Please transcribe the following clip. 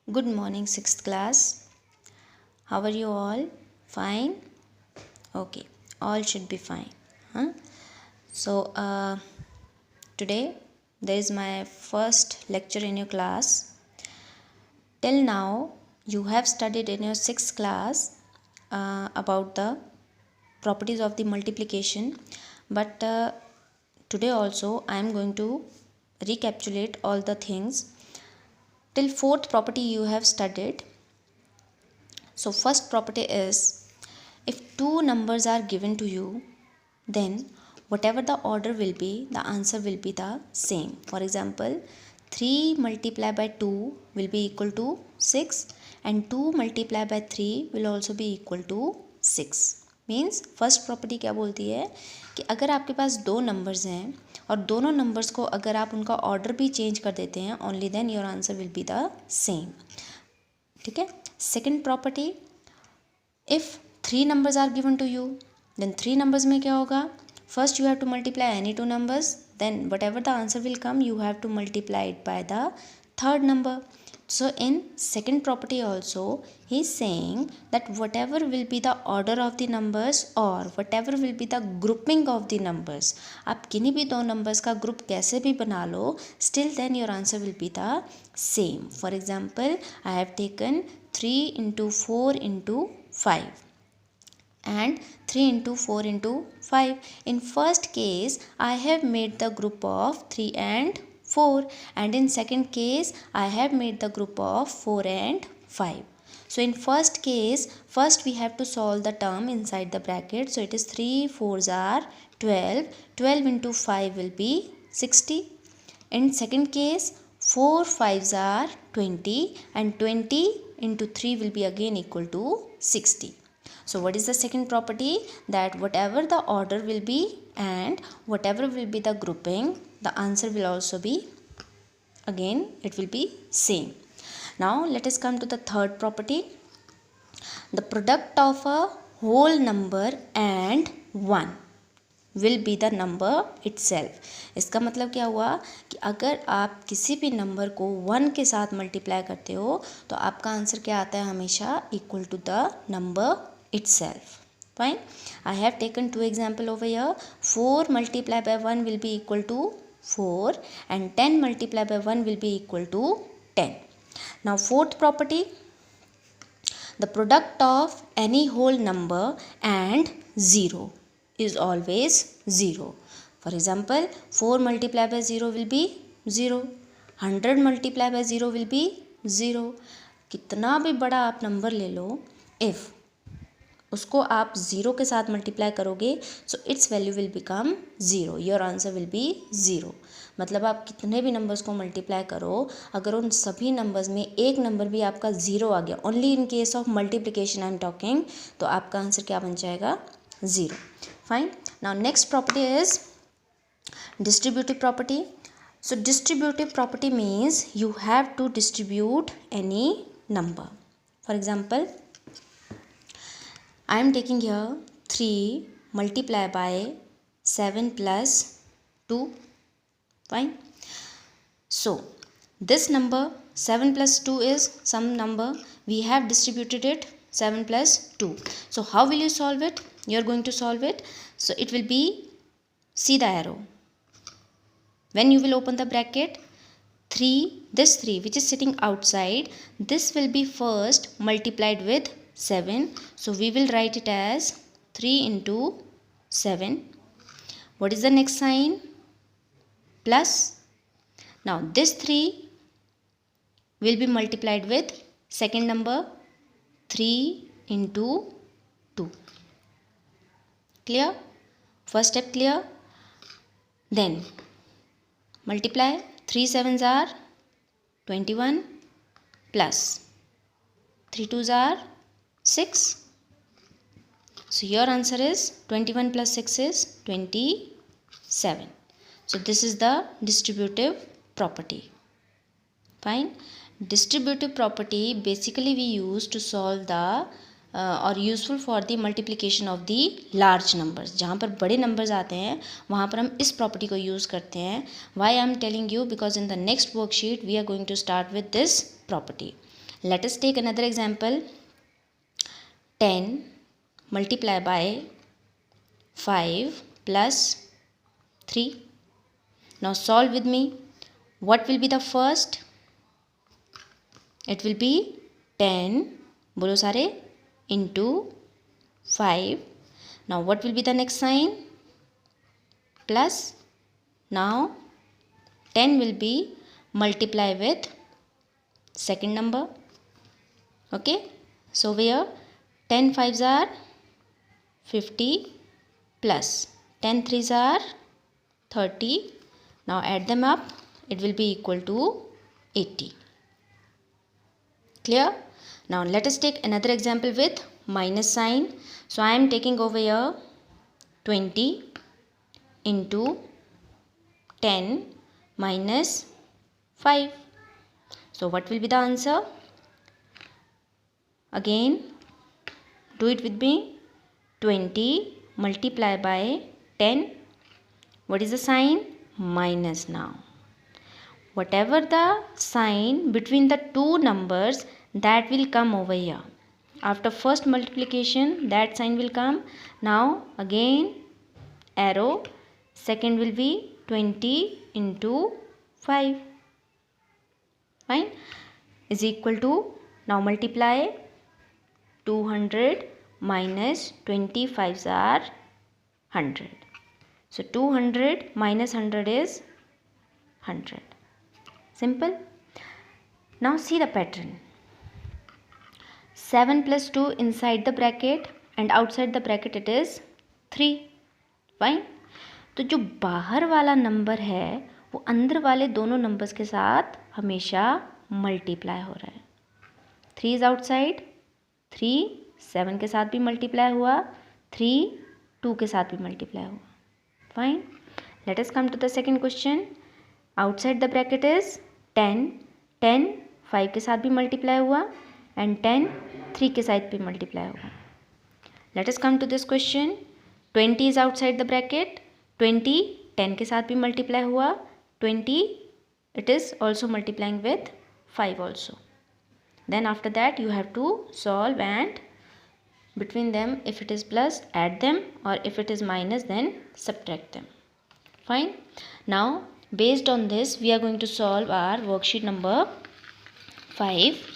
Good morning, 6th class. How are you all? Fine? Okay, all should be fine. Huh? So, today there is my first lecture in your class. Till now, you have studied in your 6th class about the properties of the multiplication, but today also I am going to recapitulate all the things. Till 4th property you have studied. So first property is, if two numbers are given to you, then whatever the order will be, the answer will be the same. For example, 3 multiplied by 2 will be equal to 6 and 2 multiplied by 3 will also be equal to 6. Means first property क्या बोलती है कि अगर आपके पास दो numbers हैं और दोनों नंबर्स को अगर आप उनका ऑर्डर भी चेंज कर देते हैं, only then your answer will be the same. ठीक है. Second property, if three numbers are given to you, then three numbers में क्या होगा, first you have to multiply any two numbers, then whatever the answer will come you have to multiply it by the third number. So in second property also he is saying that whatever will be the order of the numbers or whatever will be the grouping of the numbers, आप किन्हीं भी दो numbers का group कैसे भी बना लो, still then your answer will be the same. For example, I have taken 3 into 4 into 5 and 3 into 4 into 5. In first case I have made the group of 3 and 4, and in second case I have made the group of 4 and 5. So in first case, first we have to solve the term inside the bracket. So it is 3 4s are 12. 12 into 5 will be 60. In second case, 4 5s are 20 and 20 into 3 will be again equal to 60. So what is the second property? That whatever the order will be and whatever will be the grouping, the answer will also be, again it will be same. Now let us come to the third property. The product of a whole number and 1 will be the number itself. इसका मतलब क्या हुआ कि अगर आप किसी भी number को 1 के साथ मल्टीप्लाई करते हो तो आपका आंसर क्या आता है, हमेशा equal to the number itself. Fine. I have taken two example over here. 4 multiplied by 1 will be equal to 4 and 10 multiplied by 1 will be equal to 10. Now fourth property, the product of any whole number and 0 is always 0. For example, 4 multiplied by 0 will be 0. 100 multiplied by 0 will be 0. कितना भी बड़ा आप number ले लो, if उसको आप zero के साथ multiply करोगे so it's value will become zero, your answer will be zero. मतलब आप कितने भी नंबर्स को मल्टीप्लाई करो, अगर उन सभी नंबर्स में एक नंबर भी आपका ज़ीरो आ गया, only in case of multiplication I am talking, तो आपका आंसर क्या बन जाएगा, zero. Fine. Now next property is distributive property. So distributive property means you have to distribute any number. For example, I am taking here 3 multiplied by 7 plus 2. Fine. So this number 7 plus 2 is some number. We have distributed it 7 plus 2. So how will you solve it? You are going to solve it. So it will be, see the arrow. When you will open the bracket, 3, this 3 which is sitting outside, this will be first multiplied with 7. So we will write it as 3 into 7. What is the next sign? Plus. Now this 3 will be multiplied with second number 3 into 2. Clear? First step clear? Then multiply. 3 7s are 21 plus 3 2s are 6. So your answer is 21 plus 6 is 27. So this is the distributive property. Fine. Distributive property basically we use to solve the और useful for the multiplication of the large numbers. जहाँ पर बड़े numbers आते हैं वहाँ पर हम इस प्रॉपर्टी को यूज़ करते हैं. Why I am telling you, because in the next worksheet we are going to start with this property. Let us take another example. 10 multiplied by 5 plus 3. Now solve with me. What will be the first? It will be 10 बोलो सारे into 5. Now what will be the next sign? Plus. Now 10 will be multiply with second number. Okay, so here 10 5s are 50 plus 10 3s are 30. Now add them up, it will be equal to 80. Clear? Now let us take another example with minus sign. So I am taking over here 20 into 10 minus 5. So what will be the answer? Again do it with me. 20 multiplied by 10. What is the sign? Minus. Now whatever the sign between the two numbers, that will come over here. After first multiplication, that sign will come. Now again arrow, second will be 20 into 5. Fine, is equal to, now multiply 200 minus 25s are 100. So 200 minus 100 is 100. Simple. Now see the pattern. 7 plus 2 inside the bracket and outside the bracket it is 3. Fine. तो जो बाहर वाला number है वो अंदर वाले दोनों numbers के साथ हमेशा मल्टीप्लाई हो रहा है. 3 इज आउटसाइड, 3 7 के साथ भी मल्टीप्लाई हुआ, 3 2 के साथ भी मल्टीप्लाई हुआ. Fine. Let us come to the second question. Outside the bracket is 10 10 5 के साथ भी मल्टीप्लाई हुआ एंड 10 3 के साथ भी मल्टीप्लाई हुआ. Let us come to this question. 20 is outside the bracket. 20 10 के साथ भी मल्टीप्लाई हुआ, 20 it is also multiplying with 5 also. Then after that you have to solve, and between them if it is plus add them, or if it is minus then subtract them. Fine. Now based on this we are going to solve our worksheet number 5.